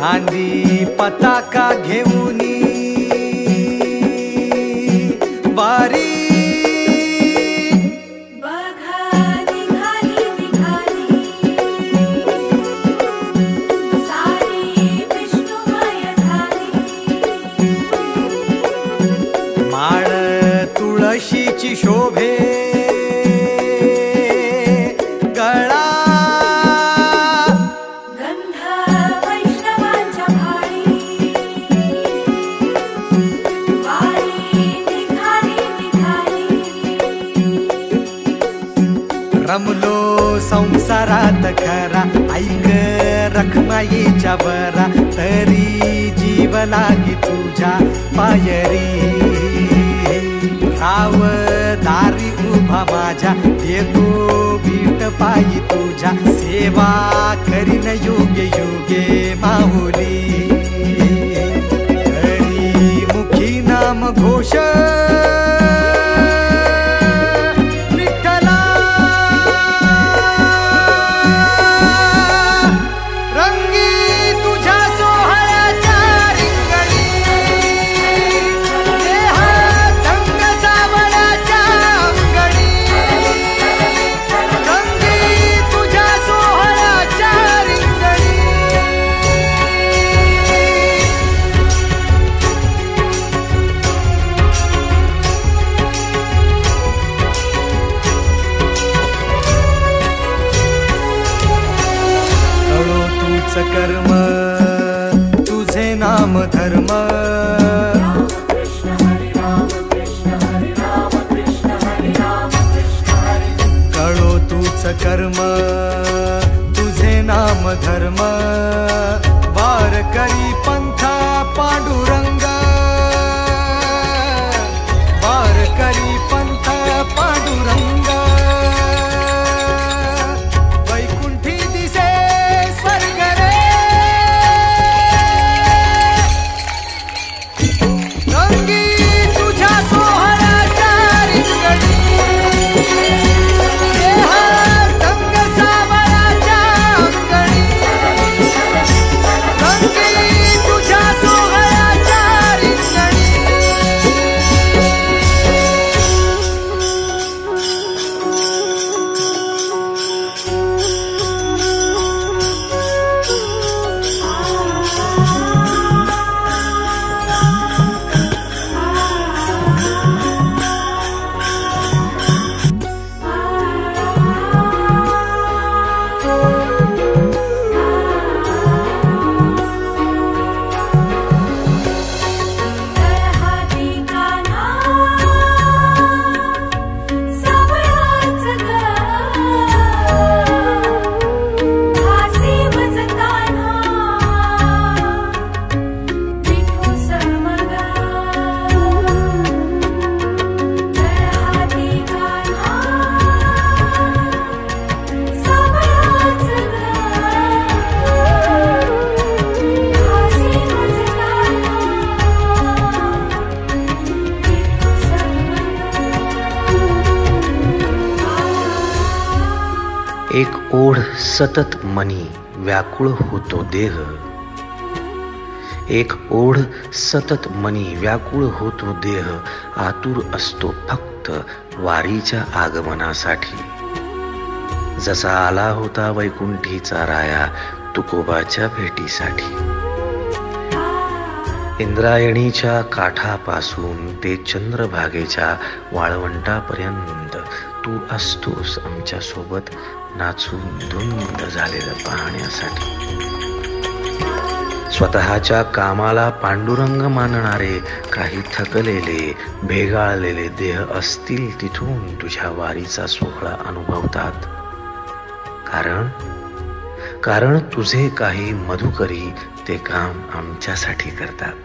खांदी पताका घेऊनी वारी माळ तुळशीची शोभे गळा गंध वैष्णवांच्या भाळी वारी निघाली रमलो संसारात खरा ऐक रखमाईच्या बरा तरी जीव लागी तुझ्या पायरी राव दारी उभा माझ्या येतो वीट पायी तुझ्या सेवा करीन योगे योगे माहुली हरी मुखी नाम घोष कर्म तुझे नाम धर्म कळो तूच कर्म तुझे नाम धर्म वार करी पंथ पांडुरंग वार करी पंथ पांडुरंग एक ओढ सतत मनी व्याकुळ होतो देह एक ओढ सतत मनी व्याकुळ होतो देह आतुर असतो फक्त वारीच्या आगमनासाठी जसा आला होता वैकुंठीचा राया तुकोबाच्या भेटीसाठी इंद्रायणीच्या काठापासून ते चंद्रभागेच्या वाळवंटापर्यंत तू असतोस आमच्या सोबत नाचून धुंद झालेलं पाहण्यासाठी स्वतःच्या कामाला पांडुरंग मानणारे काही थकलेले भेगाळलेले देह असतील तिथून तुझ्या वारीचा सोहळा अनुभवतात कारण तुझे काही मधुकरी ते काम आमच्यासाठी करतात